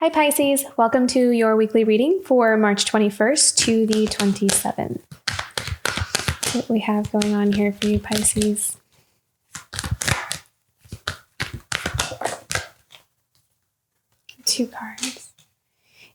Hi Pisces, welcome to your weekly reading for March 21st to the 27th. What we have going on here for you Pisces. Two cards.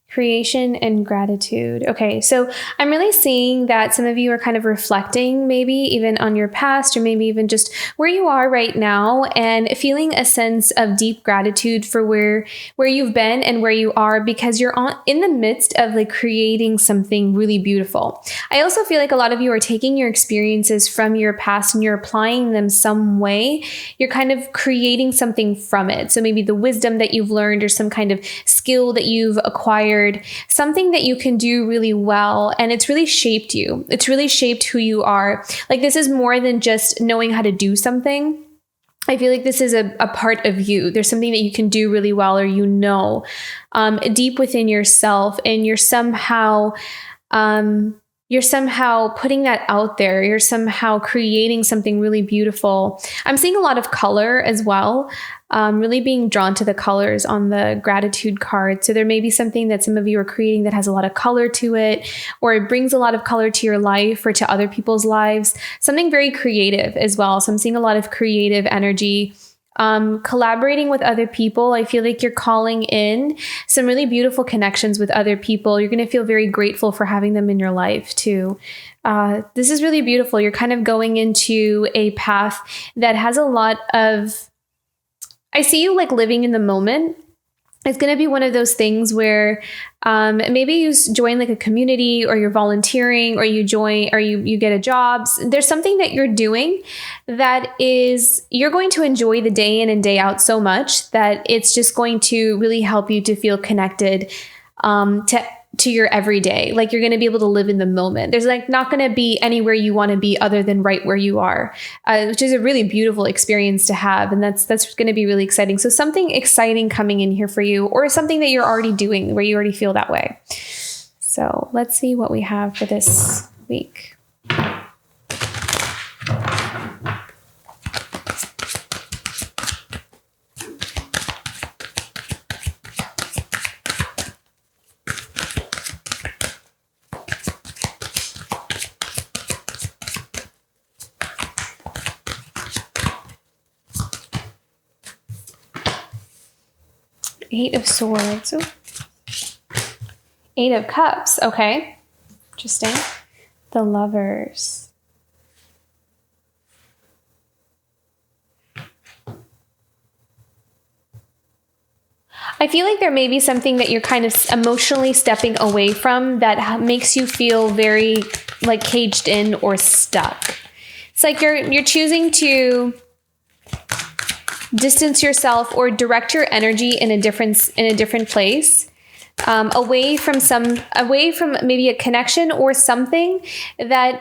Creation and gratitude. Okay, so I'm really seeing that some of you are kind of reflecting maybe even on your past or maybe even just where you are right now and feeling a sense of deep gratitude for where you've been and where you are because you're in the midst of like creating something really beautiful. I also feel like a lot of you are taking your experiences from your past and you're applying them some way. You're kind of creating something from it. So maybe the wisdom that you've learned or some kind of skill that you've acquired, something that you can do really well, and it's really shaped you. It's really shaped who you are. Like this is more than just knowing how to do something. I feel like this is a part of you. There's something that you can do really well or deep within yourself, and you're somehow putting that out there. You're somehow creating something really beautiful. I'm seeing a lot of color as well. Really being drawn to the colors on the gratitude card. So there may be something that some of you are creating that has a lot of color to it, or it brings a lot of color to your life or to other people's lives. Something very creative as well. So I'm seeing a lot of creative energy. Collaborating with other people. I feel like you're calling in some really beautiful connections with other people. You're going to feel very grateful for having them in your life too. This is really beautiful. You're kind of going into a path that has a lot of, I see you like living in the moment. It's going to be one of those things where maybe you join like a community or you're volunteering or you get a job. There's something that you're doing that is, you're going to enjoy the day in and day out so much that it's just going to really help you to feel connected to your everyday. Like you're going to be able to live in the moment. There's like not going to be anywhere you want to be other than right where you are, which is a really beautiful experience to have. And that's going to be really exciting. So something exciting coming in here for you, or something that you're already doing where you already feel that way. So let's see what we have for this week. Eight of Swords. Ooh. Eight of Cups. Okay. Interesting. The Lovers. I feel like there may be something that you're kind of emotionally stepping away from that makes you feel very like caged in or stuck. It's like you're choosing to distance yourself or direct your energy in a different place, away from maybe a connection or something that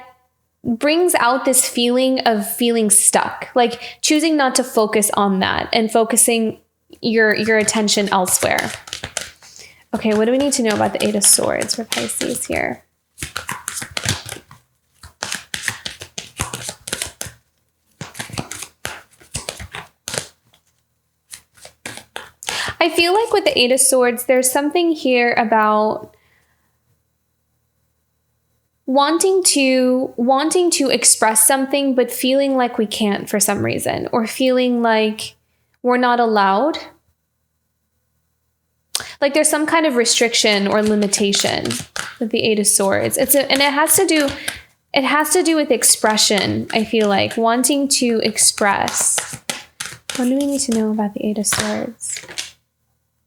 brings out this feeling of feeling stuck, like choosing not to focus on that and focusing your attention elsewhere. Okay, what do we need to know about the Eight of Swords for Pisces here? I feel like with the Eight of Swords, there's something here about wanting to express something, but feeling like we can't for some reason, or feeling like we're not allowed. Like there's some kind of restriction or limitation with the Eight of Swords. And it has to do with expression. I feel like wanting to express. What do we need to know about the Eight of Swords?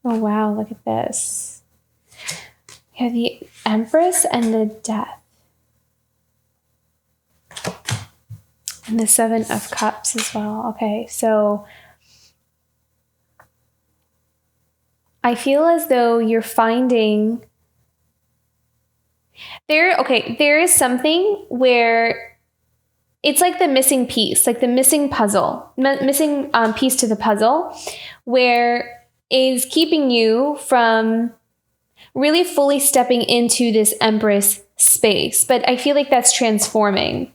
Oh, wow. Look at this. We have the Empress and the Death. And the Seven of Cups as well. Okay, so I feel as though you're finding there is something where it's like the missing piece, like the missing puzzle, missing piece to the puzzle, where is keeping you from really fully stepping into this Empress space. But I feel like that's transforming.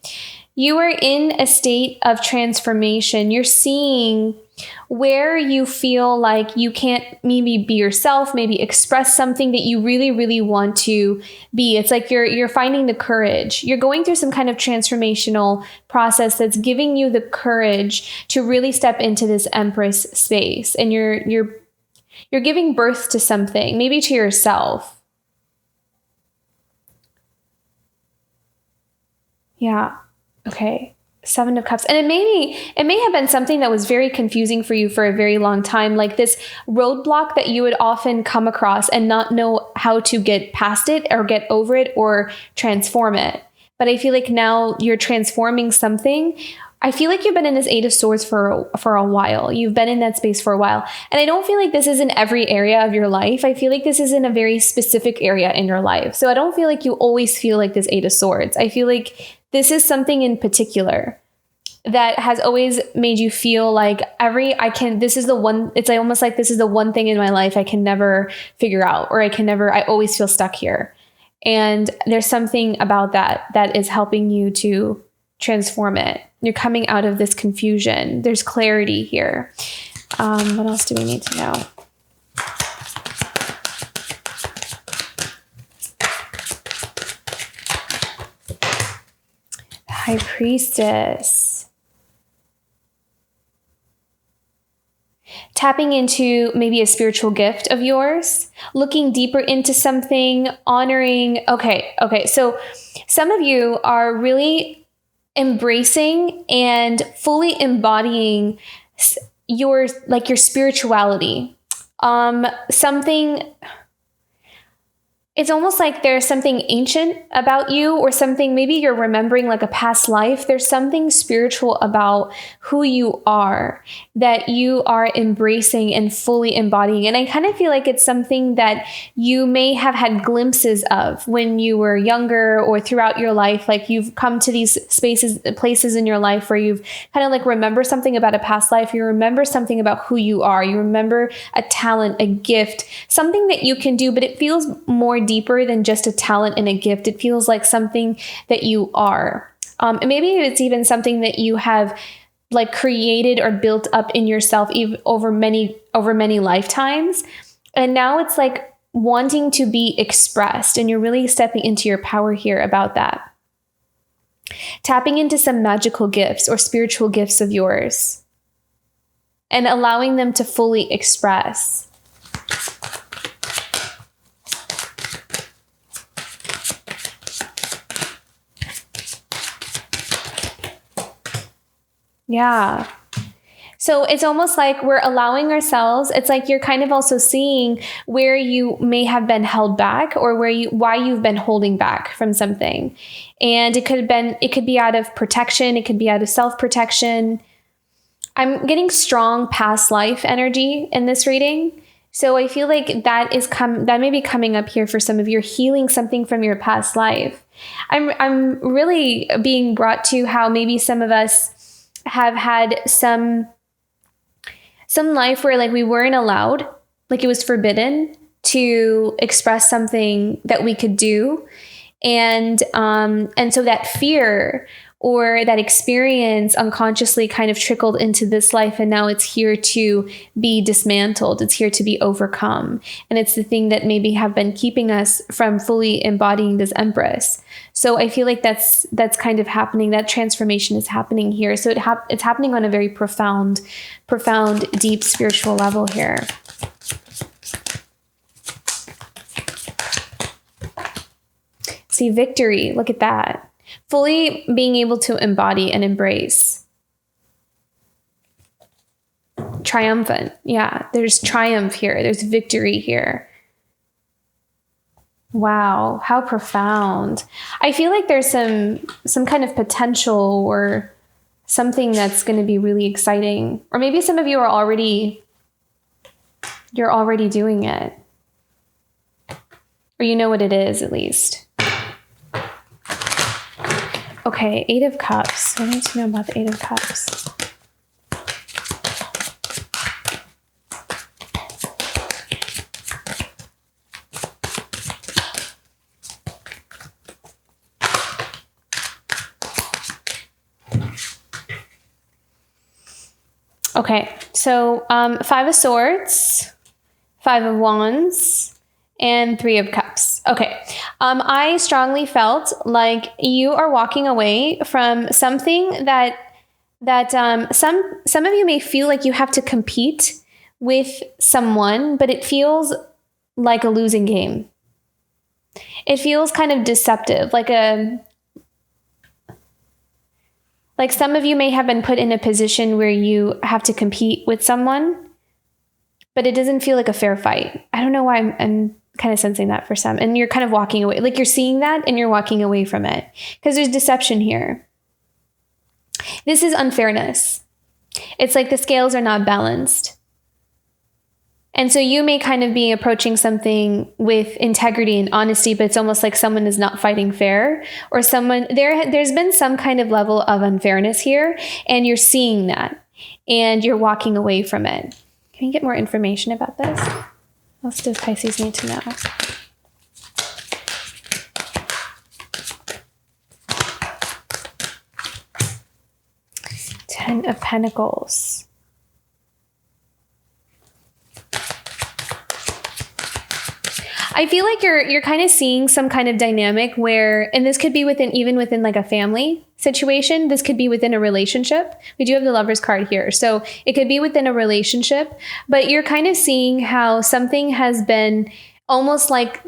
You are in a state of transformation. You're seeing where you feel like you can't maybe be yourself, maybe express something that you really, really want to be. It's like you're finding the courage. You're going through some kind of transformational process that's giving you the courage to really step into this Empress space. And you're giving birth to something, maybe to yourself. Yeah. Okay. Seven of Cups. And it may have been something that was very confusing for you for a very long time, like this roadblock that you would often come across and not know how to get past it or get over it or transform it. But I feel like now you're transforming something. I feel like you've been in this Eight of Swords for a while. You've been in that space for a while. And I don't feel like this is in every area of your life. I feel like this is in a very specific area in your life. So I don't feel like you always feel like this Eight of Swords. I feel like this is something in particular that has always made you feel like this is the one, it's almost like this is the one thing in my life I can never figure out, or I always feel stuck here. And there's something about that is helping you to transform it. You're coming out of this confusion. There's clarity here. What else do we need to know? High Priestess. Tapping into maybe a spiritual gift of yours, looking deeper into something, honoring. Okay. So some of you are really embracing and fully embodying your spirituality. It's almost like there's something ancient about you, or something, maybe you're remembering like a past life. There's something spiritual about who you are that you are embracing and fully embodying. And I kind of feel like it's something that you may have had glimpses of when you were younger or throughout your life. Like you've come to these places in your life where you've kind of like remember something about a past life. You remember something about who you are. You remember a talent, a gift, something that you can do, but it feels more deeper than just a talent and a gift. It feels like something that you are. And maybe it's even something that you have like created or built up in yourself over many lifetimes. And now it's like wanting to be expressed, and you're really stepping into your power here about that. Tapping into some magical gifts or spiritual gifts of yours and allowing them to fully express. Yeah. So it's almost like we're allowing ourselves, it's like you're kind of also seeing where you may have been held back, or why you've been holding back from something. And it could be out of protection. It could be out of self-protection. I'm getting strong past life energy in this reading. So I feel like that may be coming up here for some of you, healing something from your past life. I'm really being brought to how maybe some of us have had some life where like we weren't allowed, like it was forbidden to express something that we could do. And so that fear or that experience unconsciously kind of trickled into this life, and now it's here to be dismantled. It's here to be overcome. And it's the thing that maybe have been keeping us from fully embodying this Empress. So I feel like that's kind of happening. That transformation is happening here. So it's happening on a very profound, deep spiritual level here. See, victory. Look at that. Fully being able to embody and embrace. Triumphant. Yeah, there's triumph here. There's victory here. Wow, how profound. I feel like there's some kind of potential or something that's going to be really exciting. Or maybe some of you you're already doing it. Or you know what it is, at least. Okay, Eight of Cups. What do I need to know about the Eight of Cups? Okay, So 5 of Swords, 5 of Wands, and 3 of Cups. Okay. I strongly felt like you are walking away from something that some of you may feel like you have to compete with someone, but it feels like a losing game. It feels kind of deceptive, like some of you may have been put in a position where you have to compete with someone, but it doesn't feel like a fair fight. I don't know why I'm kind of sensing that for some. And you're kind of walking away, like you're seeing that and you're walking away from it because there's deception here. This is unfairness. It's like the scales are not balanced. And so you may kind of be approaching something with integrity and honesty, but it's almost like someone is not fighting fair, or there's been some kind of level of unfairness here, and you're seeing that and you're walking away from it. Can you get more information about this? What else does Pisces need to know? Ten of Pentacles. I feel like you're kind of seeing some kind of dynamic where, and this could be even within like a family situation. This could be within a relationship. We do have the Lover's card here. So it could be within a relationship, but you're kind of seeing how something has been almost like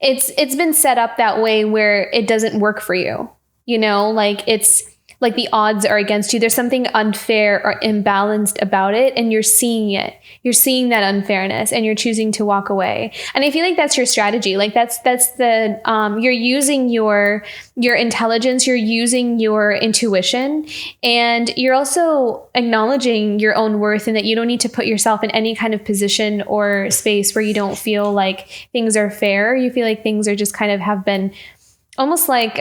it's been set up that way where it doesn't work for you. You know, like it's like the odds are against you. There's something unfair or imbalanced about it, and you're seeing it. You're seeing that unfairness, and you're choosing to walk away. And I feel like that's your strategy. Like that's the you're using your intelligence, you're using your intuition, and you're also acknowledging your own worth, and that you don't need to put yourself in any kind of position or space where you don't feel like things are fair. You feel like things are just kind of have been almost like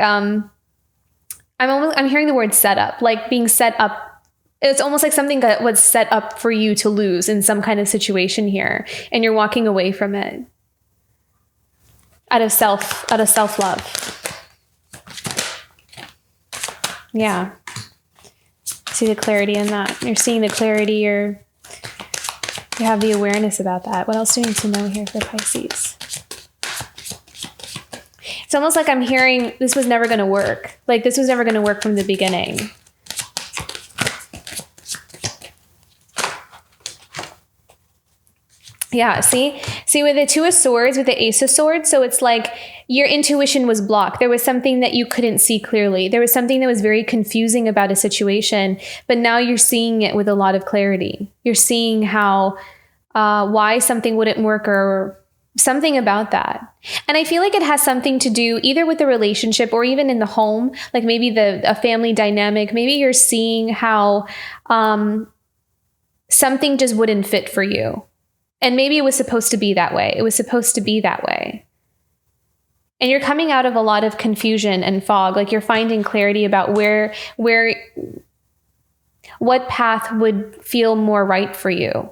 I'm hearing the word set up, like being set up. It's almost like something that was set up for you to lose in some kind of situation here, and you're walking away from it out of self-love. Yeah. See the clarity in that. You're seeing the clarity, you have the awareness about that. What else do we need to know here for Pisces? It's almost like I'm hearing this was never going to work. Like this was never going to work from the beginning. Yeah, see with the 2 of Swords, with the Ace of Swords. So it's like your intuition was blocked. There was something that you couldn't see clearly. There was something that was very confusing about a situation, but now you're seeing it with a lot of clarity. You're seeing how, why something wouldn't work or something about that. And I feel like it has something to do either with the relationship or even in the home, like maybe a family dynamic. Maybe you're seeing how something just wouldn't fit for you. And maybe it was supposed to be that way. It was supposed to be that way. And you're coming out of a lot of confusion and fog. Like you're finding clarity about what path would feel more right for you.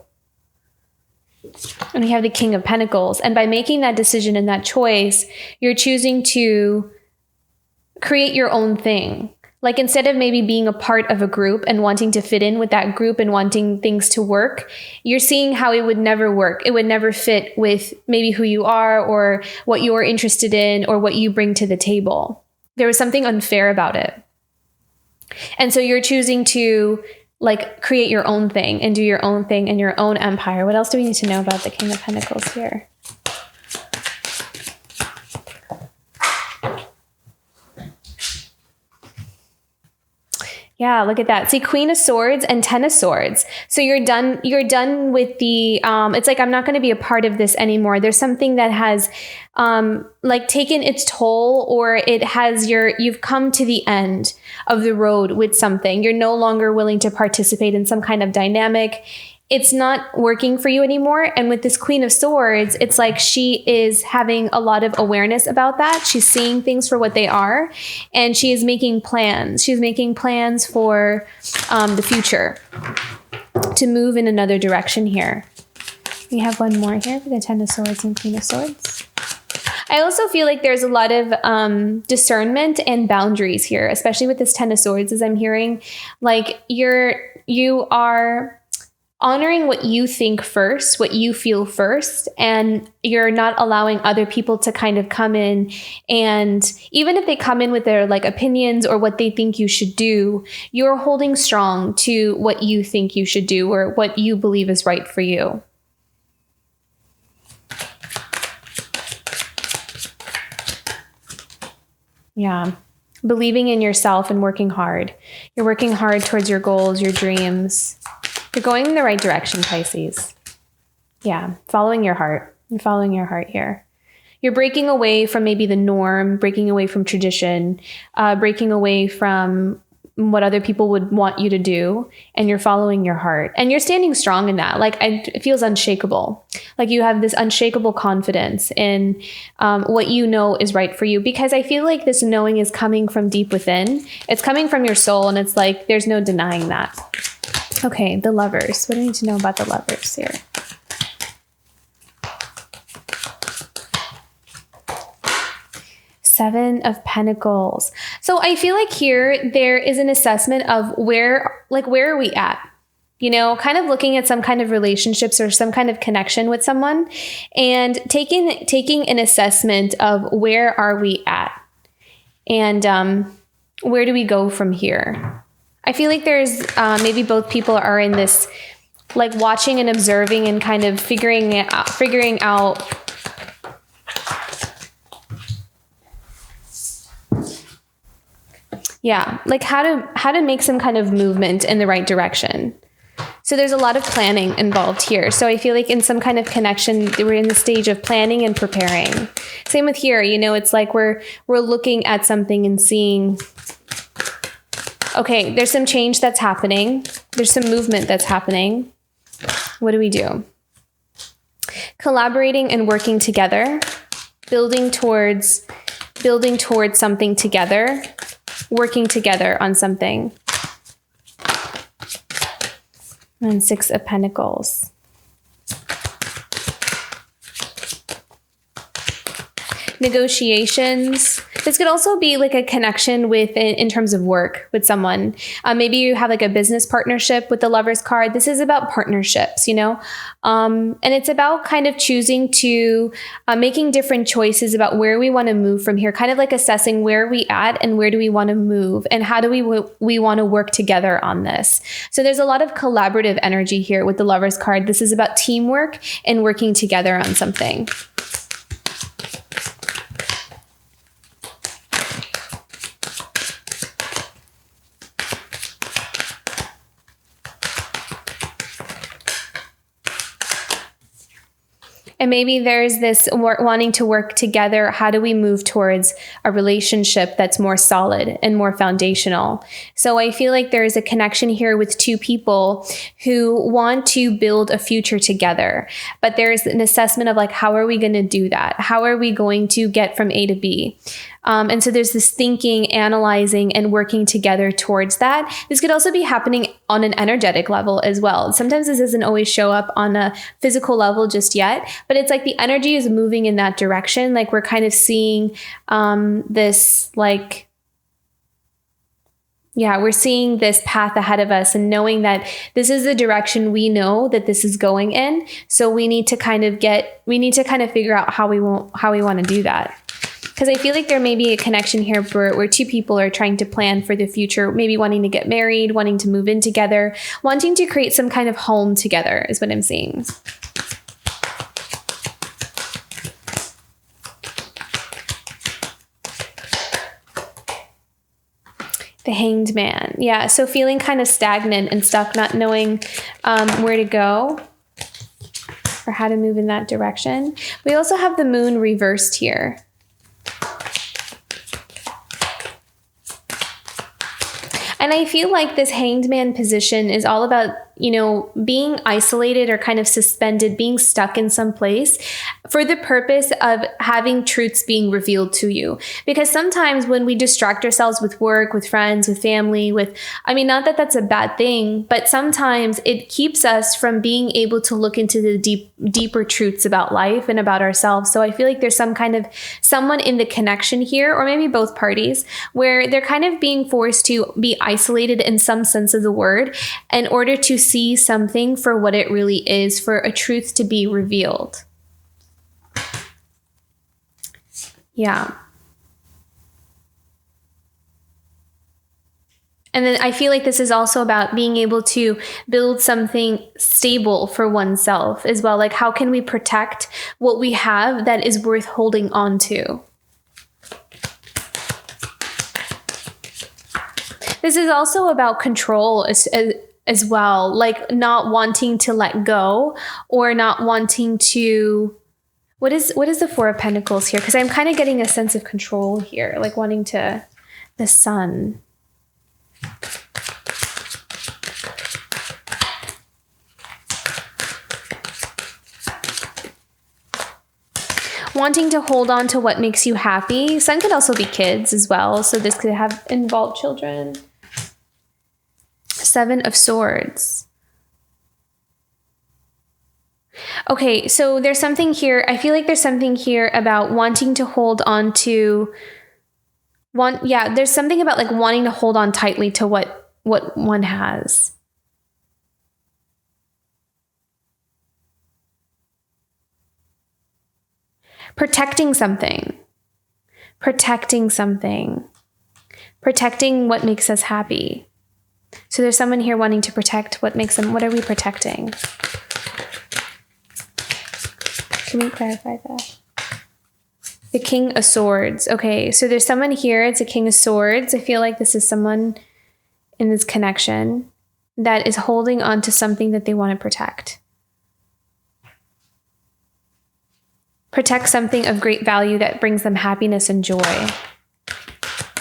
And we have the King of Pentacles. And by making that decision and that choice, you're choosing to create your own thing. Like instead of maybe being a part of a group and wanting to fit in with that group and wanting things to work, you're seeing how it would never work. It would never fit with maybe who you are or what you're interested in or what you bring to the table. There was something unfair about it. And so you're choosing to like create your own thing and do your own thing and your own empire. What else do we need to know about the King of Pentacles here? Yeah, look at that. See, Queen of Swords and 10 of Swords. So you're done with the, it's like, I'm not going to be a part of this anymore. There's something that has like taken its toll, or it has you've come to the end of the road with something. You're no longer willing to participate in some kind of dynamic. It's not working for you anymore. And with this Queen of Swords, it's like she is having a lot of awareness about that. She's seeing things for what they are, and she is making plans. She's making plans for the future to move in another direction here. We have one more here for the 10 of Swords and Queen of Swords. I also feel like there's a lot of discernment and boundaries here, especially with this 10 of Swords, as I'm hearing. Like you are honoring what you think first, what you feel first, and you're not allowing other people to kind of come in. And even if they come in with their like opinions or what they think you should do, you're holding strong to what you think you should do or what you believe is right for you. Yeah. Believing in yourself and working hard. You're working hard towards your goals, your dreams. You're going in the right direction, Pisces. Yeah, following your heart. You're following your heart here. You're breaking away from maybe the norm, breaking away from tradition, breaking away from what other people would want you to do, and you're following your heart. And you're standing strong in that. Like, it feels unshakable. Like you have this unshakable confidence in what you know is right for you. Because I feel like this knowing is coming from deep within. It's coming from your soul, and it's like there's no denying that. Okay, the Lovers. What do I need to know about the Lovers here? Seven of Pentacles. So I feel like here there is an assessment of where are we at? You know, kind of looking at some kind of relationships or some kind of connection with someone and taking an assessment of where are we at? And where do we go from here? I feel like there's maybe both people are in this like watching and observing and kind of figuring out yeah, like how to make some kind of movement in the right direction. So there's a lot of planning involved here. So I feel like in some kind of connection, we're in the stage of planning and preparing. Same with here, you know, it's like we're looking at something and seeing, okay, there's some change that's happening. There's some movement that's happening. What do we do? Collaborating and working together, building towards something together, working together on something. And Six of Pentacles. Negotiations. This could also be like a connection with, in terms of work with someone. Maybe you have like a business partnership with the Lovers card. This is about partnerships, you know? And it's about kind of choosing to, making different choices about where we want to move from here, kind of like assessing where we at and where do we want to move and how do we want to work together on this. So there's a lot of collaborative energy here with the Lovers card. This is about teamwork and working together on something. And maybe there's this wanting to work together. How do we move towards a relationship that's more solid and more foundational? So I feel like there is a connection here with two people who want to build a future together. But there's an assessment of like, how are we going to do that? How are we going to get from A to B? And so there's this thinking, analyzing, and working together towards that. This could also be happening on an energetic level as well. Sometimes this doesn't always show up on a physical level just yet, but it's like the energy is moving in that direction. Like we're kind of seeing this like, yeah, we're seeing this path ahead of us and knowing that this is the direction we know that this is going in. So we need to kind of figure out how we want to do that. Because I feel like there may be a connection here where two people are trying to plan for the future, maybe wanting to get married, wanting to move in together, wanting to create some kind of home together is what I'm seeing. The Hanged Man. Yeah, so feeling kind of stagnant and stuck, not knowing where to go or how to move in that direction. We also have the Moon reversed here. And I feel like this Hanged Man position is all about, you know, being isolated or kind of suspended, being stuck in some place for the purpose of having truths being revealed to you. Because sometimes when we distract ourselves with work, with friends, with family, not that that's a bad thing, but sometimes it keeps us from being able to look into the deeper truths about life and about ourselves. So I feel like there's someone in the connection here, or maybe both parties, where they're kind of being forced to be isolated in some sense of the word in order to see something for what it really is, for a truth to be revealed. Yeah. And then I feel like this is also about being able to build something stable for oneself as well. Like, how can we protect what we have that is worth holding on to? This is also about control as well, like not wanting to let go or not wanting to... What is the Four of Pentacles here? Because I'm kind of getting a sense of control here, like wanting to... The Sun. Wanting to hold on to what makes you happy. Sun could also be kids as well, so this could have involved children. Seven of Swords. Okay, so there's something here. I feel like there's something here about wanting to hold on to there's something about like wanting to hold on tightly to what one has. Protecting something. Protecting what makes us happy. So there's someone here wanting to protect what makes them... What are we protecting? Can we clarify that? The King of Swords. Okay, so there's someone here. It's a King of Swords. I feel like this is someone in this connection that is holding on to something that they want to protect. Protect something of great value that brings them happiness and joy.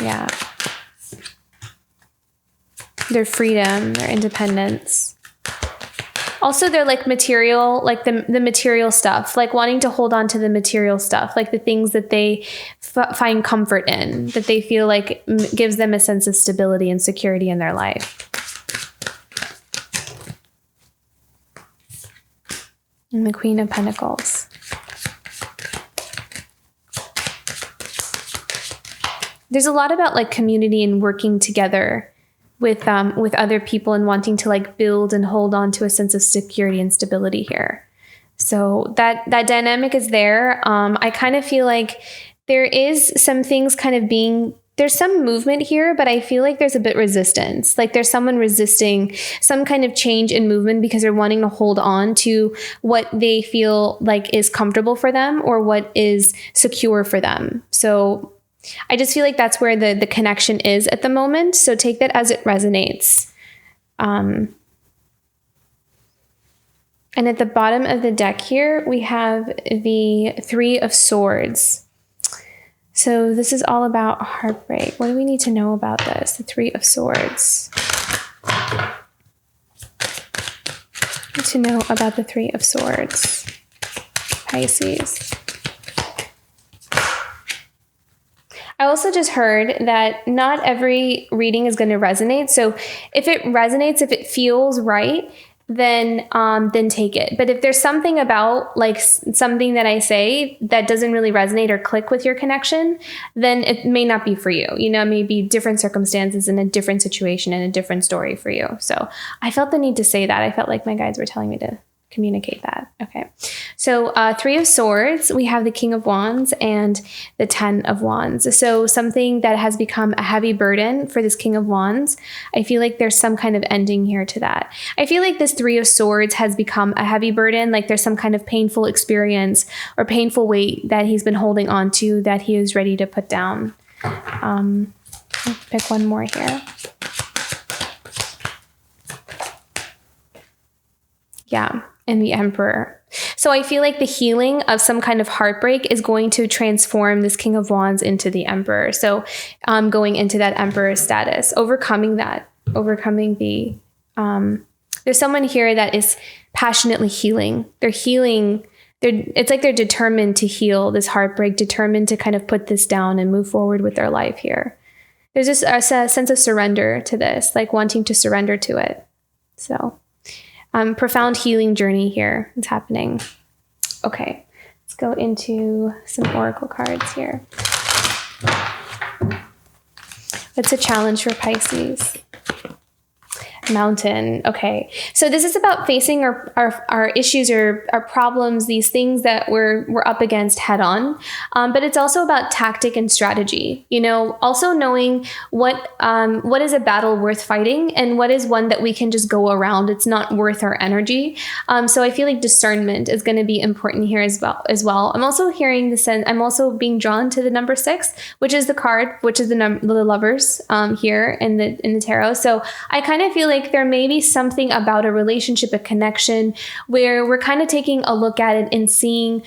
Yeah. Their freedom, their independence. Also, they're like material, like the material stuff, like wanting to hold on to the material stuff, like the things that they find comfort in, that they feel like gives them a sense of stability and security in their life. And the Queen of Pentacles. There's a lot about like community and working together with other people and wanting to like build and hold on to a sense of security and stability here. So that dynamic is there. I kind of feel like there is some things kind of being... There's some movement here, but I feel like there's a bit resistance. Like there's someone resisting some kind of change in movement because they're wanting to hold on to what they feel like is comfortable for them or what is secure for them. So I just feel like that's where the connection is at the moment. So take that as it resonates. And at the bottom of the deck here, we have the Three of Swords. So this is all about heartbreak. What do we need to know about this? The Three of Swords. Need to know about the Three of Swords. Pisces. I also just heard that not every reading is going to resonate. So if it resonates, if it feels right, then take it. But if there's something about like something that I say that doesn't really resonate or click with your connection, then it may not be for you. You know, maybe different circumstances in a different situation and a different story for you. So I felt the need to say that. I felt like my guides were telling me to communicate that. Okay. So Three of Swords, we have the King of Wands and the Ten of Wands. So something that has become a heavy burden for this King of Wands, I feel like there's some kind of ending here to that. I feel like this Three of Swords has become a heavy burden, like there's some kind of painful experience or painful weight that he's been holding on to that he is ready to put down. Let's pick one more here. Yeah. And the Emperor. So I feel like the healing of some kind of heartbreak is going to transform this King of Wands into the Emperor. So going into that Emperor status, overcoming the, there's someone here that is passionately healing. They're healing. It's like they're determined to heal this heartbreak, determined to kind of put this down and move forward with their life here. There's just a sense of surrender to this, like wanting to surrender to it. So profound healing journey here is happening. Okay, let's go into some oracle cards here. What's a challenge for Pisces? Mountain. Okay. So this is about facing our issues or our problems, these things that we're up against head on. But it's also about tactic and strategy, also knowing what is a battle worth fighting and what is one that we can just go around. It's not worth our energy. So I feel like discernment is going to be important here as well. I'm also hearing I'm also being drawn to the number 6, which is the card, which is the lovers here in the tarot. So I kind of feel like there may be something about a relationship, a connection, where we're kind of taking a look at it and seeing,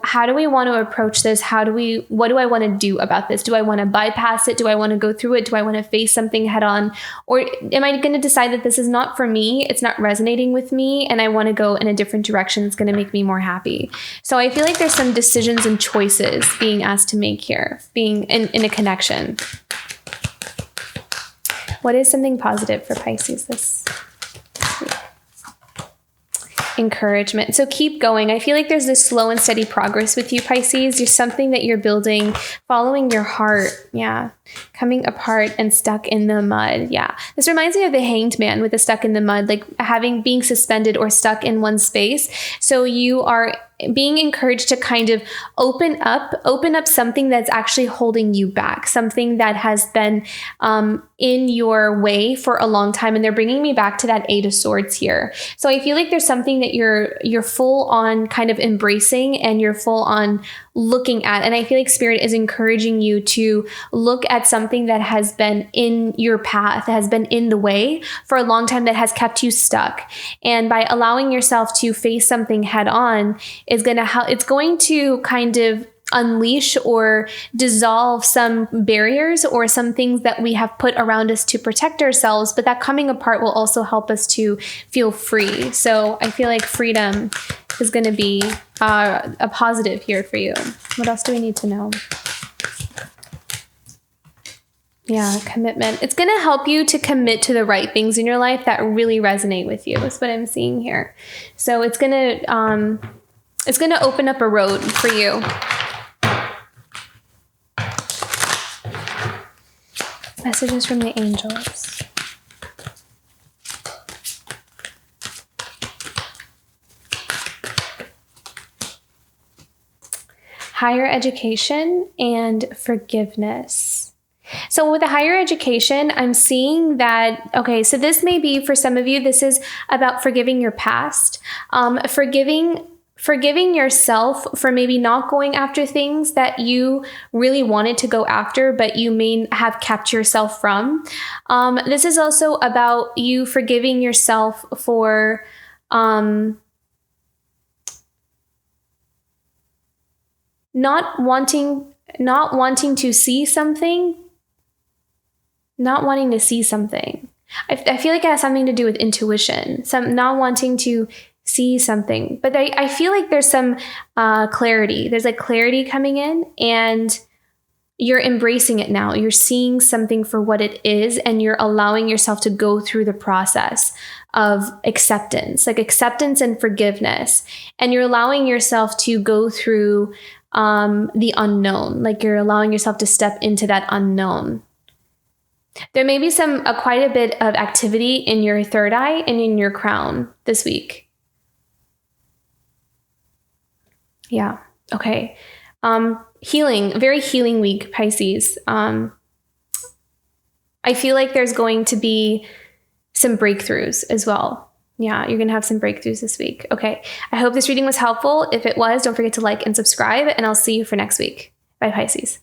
how do we want to approach this? What do I want to do about this? Do I want to bypass it? Do I want to go through it? Do I want to face something head on? Or am I going to decide that this is not for me? It's not resonating with me, and I want to go in a different direction that's going to make me more happy. So I feel like there's some decisions and choices being asked to make here, being in a connection. What is something positive for Pisces this week? Encouragement. So keep going. I feel like there's this slow and steady progress with you, Pisces. There's something that you're building, following your heart. Yeah. Coming apart and stuck in the mud. Yeah. This reminds me of the Hanged Man with the stuck in the mud, like being suspended or stuck in one space. So you are being encouraged to kind of open up something that's actually holding you back, something that has been in your way for a long time. And they're bringing me back to that 8 of Swords here. So I feel like there's something that you're full on kind of embracing and you're full on looking at. And I feel like Spirit is encouraging you to look at something that has been in your path, that has been in the way for a long time, that has kept you stuck. And by allowing yourself to face something head on is going to help. It's going to kind of unleash or dissolve some barriers or some things that we have put around us to protect ourselves, but that coming apart will also help us to feel free. So I feel like freedom is going to be a positive here for you. What else do we need to know? Yeah, commitment. It's going to help you to commit to the right things in your life that really resonate with you. That's what I'm seeing here. So it's going to open up a road for you. Messages from the angels. Higher education and forgiveness. So with the higher education, I'm seeing that, okay, so this may be for some of you, this is about forgiving your past, forgiving yourself for maybe not going after things that you really wanted to go after, but you may have kept yourself from. This is also about you forgiving yourself for not wanting to see something. I feel like it has something to do with intuition, some not wanting to see something, but I feel like there's some clarity. There's like clarity coming in and you're embracing it now. You're seeing something for what it is and you're allowing yourself to go through the process of acceptance and forgiveness. And you're allowing yourself to go through the unknown, like you're allowing yourself to step into that unknown. There may be quite a bit of activity in your third eye and in your crown this week. Yeah. Okay. Very healing week, Pisces. I feel like there's going to be some breakthroughs as well. Yeah, you're going to have some breakthroughs this week. Okay. I hope this reading was helpful. If it was, don't forget to like and subscribe, and I'll see you for next week. Bye, Pisces.